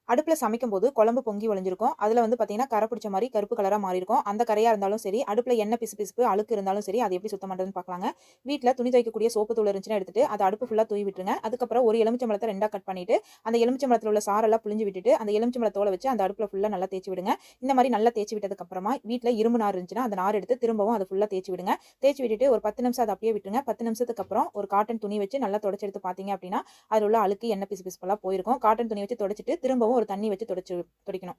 அடுப்புல சமைக்கும்போது குழம்பு பொங்கி வழிஞ்சிருக்கும். அதுல வந்து பார்த்தீங்கன்னா, கரை பிடிச்ச மாரி கருப்பு கலரா மாறியிருக்கும். அந்த கரையா இருந்தாலும் சரி, அடுப்புல எண்ணெய் பிசுபிசுப்பு, அழுக்கு இருந்தாலும் சரி, அத எப்படி சுத்தம் பண்றதுன்னு பார்க்கலாங்க. வீட்ல துணி துவைக்கக்கூடிய சோப்பு தூள் இருந்துச்சுன்னா எடுத்துட்டு, அத அடுப்பு ஃபுல்லா தூவி விட்டுருங்க. அதுக்கப்புறம் ஒரு எலுமிச்சம்பழத்த 2ஆ கட் பண்ணிட்டு, அந்த எலுமிச்சம்பழத்தில உள்ள சாரெல்லாம் புழிஞ்சு விட்டுட்டு, அந்த எலுமிச்சம்பழ தோல வச்சு அந்த அடுப்புல ஃபுல்லா நல்லா தேய்ச்சு விடுங்க. இந்த மாரி நல்லா தேய்ச்சு விட்டதுக்கு அப்புறமா, வீட்ல இரும்பு நார் இருந்துச்சுன்னா, அந்த நார் எடுத்து திரும்பவும் அத ஃபுல்லா தேய்ச்சு விடுங்க. தேய்ச்சு விட்டுட்டு ஒரு 10 நிமிஷம் அத அப்படியே விட்டுருங்க. 10 நிமிஷத்துக்கு அப்புறம் ஒரு காட்டன் துணி வச்சு நல்லா தொடச்சு எடுத்து பார்த்தீங்க அப்படின்னா, அதில உள்ள அழுக்கு, எண்ணெய் பிசுபிசுப்பெல்லாம் போயிருக்கும். காட்டன் துணி வச்சு தொடச்சுட்டு, திரும்பவும் ஒரு தண்ணி வச்சு துடைக்கணும்.